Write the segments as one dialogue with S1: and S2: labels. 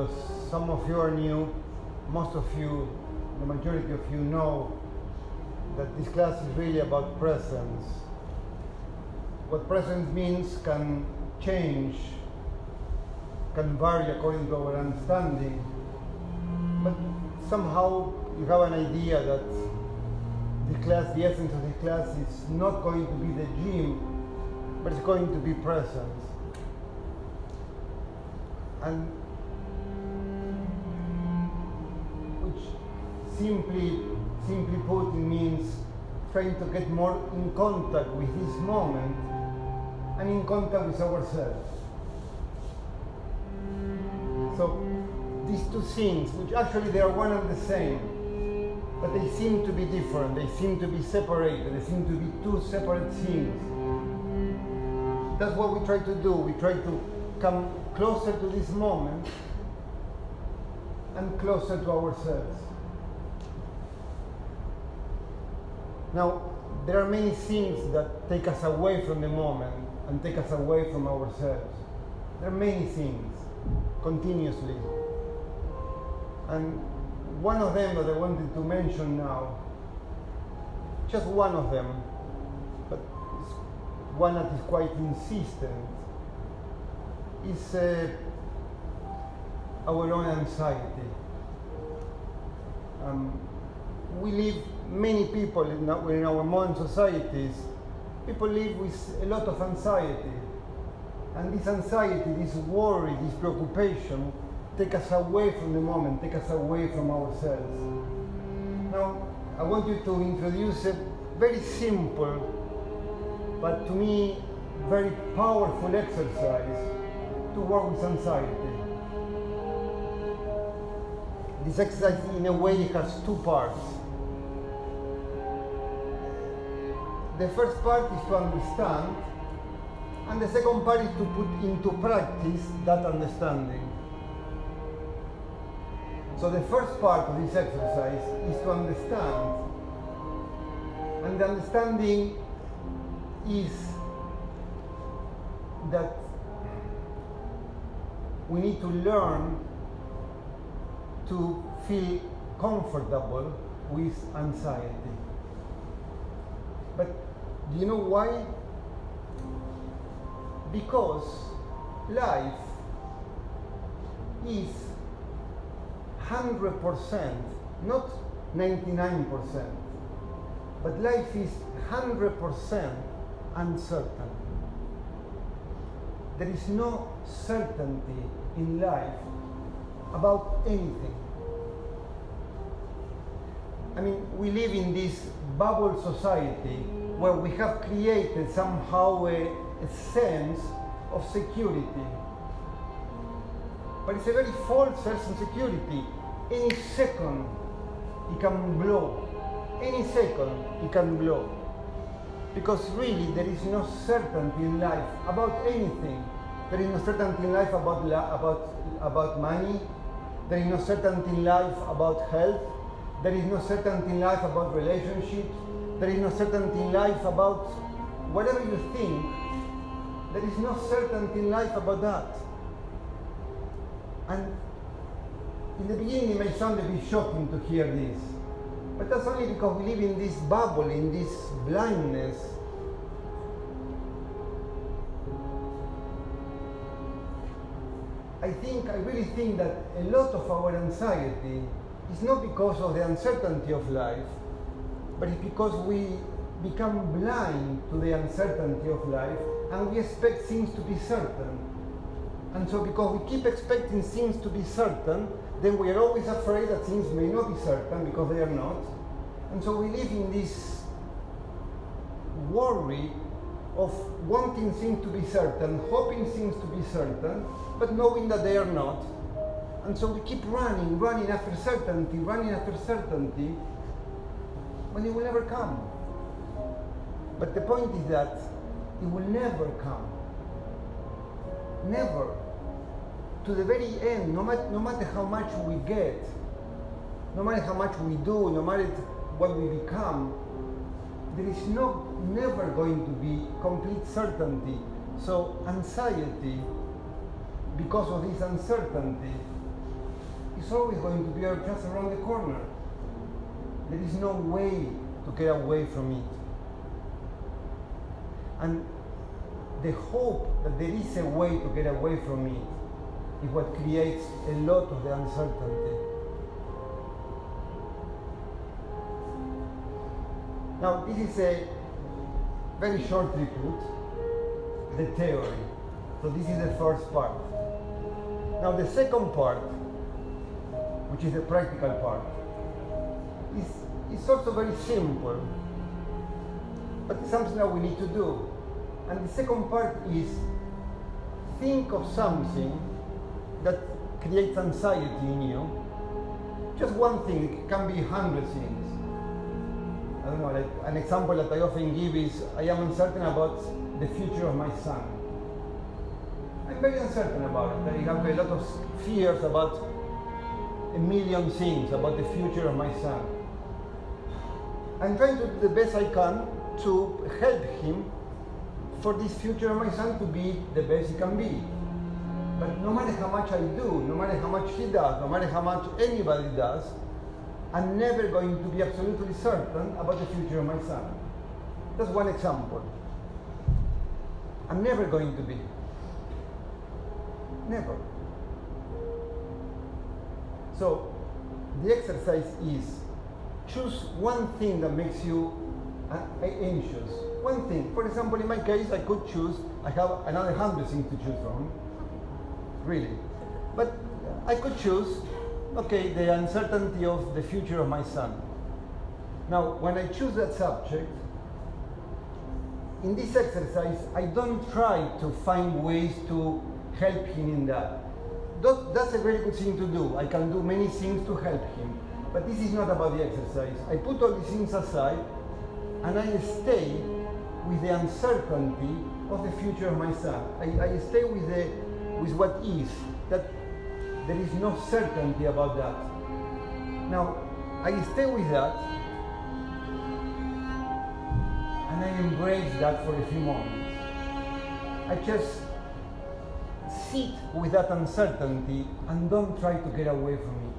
S1: because some of you are new, most of you, the majority of you know that this class is really about presence. What presence means can change, can vary according to our understanding, but somehow you have an idea that the class, the essence of the class is not going to be the gym, but it's going to be presence. And which simply put, it means trying to get more in contact with this moment and in contact with ourselves. So these two things, which actually they are one and the same, but they seem to be different, they seem to be separated, they seem to be two separate things. That's what we try to do. We try to come closer to this moment and closer to ourselves. Now, there are many things that take us away from the moment and take us away from ourselves. There are many things, continuously. And one of them that I wanted to mention now, just one of them, but one that is quite insistent, is our own anxiety. We live, many people in our modern societies, people live with a lot of anxiety. And this anxiety, this worry, this preoccupation, take us away from the moment, take us away from ourselves. Now, I want you to introduce a very simple, but to me, very powerful exercise to work with anxiety. This exercise, in a way, has two parts. The first part is to understand, and the second part is to put into practice that understanding. So the first part of this exercise is to understand, and the understanding is that we need to learn to feel comfortable with anxiety. But do you know why? Because life is 100%, not 99%, but life is 100% uncertain. There is no certainty in life about anything. I mean, we live in this bubble society where we have created somehow a sense of security. But it's a very false sense of security. Any second it can blow. Any second it can blow. Because really there is no certainty in life about anything. There is no certainty in life about money. There is no certainty in life about health. There is no certainty in life about relationships. There is no certainty in life about whatever you think. There is no certainty in life about that. And in the beginning it may sound a bit shocking to hear this, but that's only because we live in this bubble, in this blindness. I really think that a lot of our anxiety is not because of the uncertainty of life, but it's because we become blind to the uncertainty of life and we expect things to be certain. And so because we keep expecting things to be certain, then we are always afraid that things may not be certain because they are not. And so we live in this worry of wanting things to be certain, hoping things to be certain, but knowing that they are not. And so we keep running after certainty, when it will never come. But the point is that it will never come. Never. To the very end, no matter how much we get, no matter how much we do, no matter what we become, there is never going to be complete certainty. So anxiety, because of this uncertainty, It's always going to be just around the corner. There is no way to get away from it. And the hope that there is a way to get away from it is what creates a lot of the uncertainty. Now, this is a very shortly put, the theory. So this is the first part. Now the second part, which is the practical part, is also very simple, but it's something that we need to do. And the second part is think of something that creates anxiety in you. Just one thing, it can be 100 things. I don't know, like an example that I often give is I am uncertain about the future of my son. I'm very uncertain about it. I have a lot of fears about a million things about the future of my son. I'm trying to do the best I can to help him for this future of my son to be the best he can be. But no matter how much I do, no matter how much he does, no matter how much anybody does, I'm never going to be absolutely certain about the future of my son. That's one example. I'm never going to be. Never. So, the exercise is choose one thing that makes you anxious. One thing. For example, in my case, I could choose, I have another 100 things to choose from. Really. But I could choose, okay, the uncertainty of the future of my son. Now, when I choose that subject, in this exercise, I don't try to find ways to help him in that. That's a very good thing to do. I can do many things to help him. But this is not about the exercise. I put all these things aside and I stay with the uncertainty of the future of my son. I stay with what is, that there is no certainty about that. Now, I stay with that and I embrace that for a few moments. I just sit with that uncertainty and don't try to get away from it.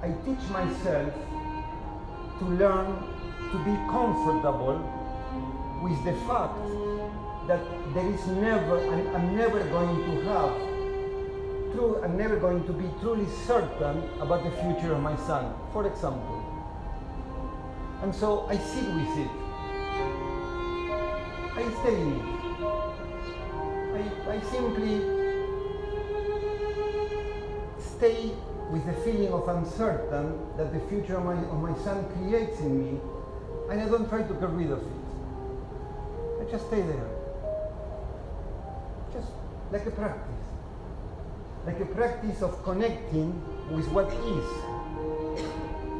S1: I teach myself to learn to be comfortable with the fact that there is never, I'm never going to be truly certain about the future of my son, for example. And so I sit with it. I stay in it. I simply stay with the feeling of uncertain that the future of my son creates in me, and I don't try to get rid of it. I just stay there. Just like a practice. Like a practice of connecting with what is.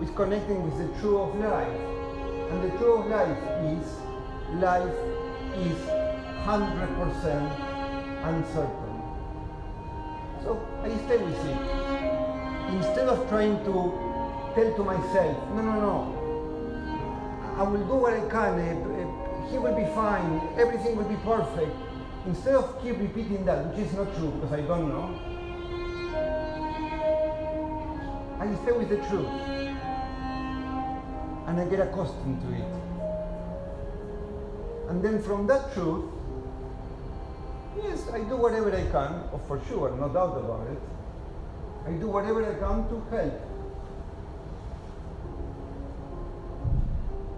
S1: With connecting with the truth of life. And the truth of life is 100% uncertain. So I stay with it. Instead of trying to tell to myself, no, I will do what I can, he will be fine, everything will be perfect. Instead of keep repeating that, which is not true because I don't know, I stay with the truth and I get accustomed to it. And then from that truth, yes, I do whatever I can, for sure, no doubt about it. I do whatever I can to help.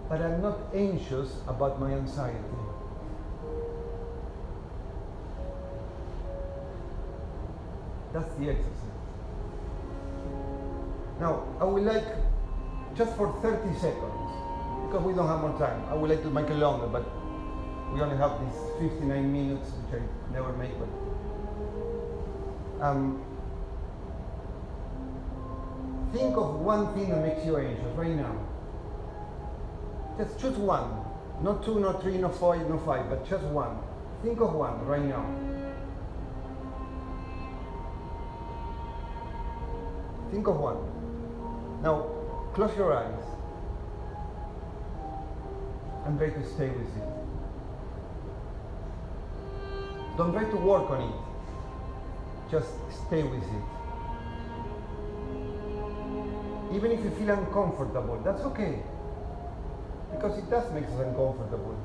S1: But I'm not anxious about my anxiety. That's the exercise. Now, I would like, just for 30 seconds, because we don't have more time, I would like to make it longer, but we only have these 59 minutes, which I never make, but think of one thing that makes you anxious right now. Just choose one. Not two, not three, not four, not five, but just one. Think of one right now. Think of one. Now, close your eyes and try to stay with it. Don't try to work on it. Just stay with it. Even if you feel uncomfortable, that's okay. Because it does make us uncomfortable.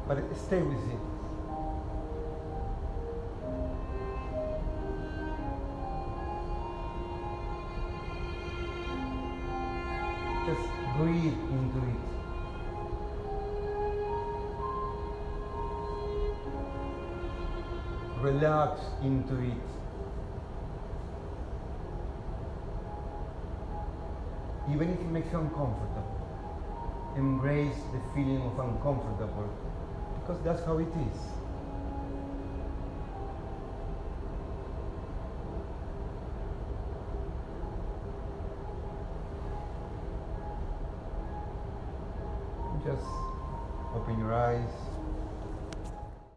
S1: But stay with it. Just breathe into it. Relax into it. Even if it makes you uncomfortable, embrace the feeling of uncomfortable, because that's how it is. Just open your eyes.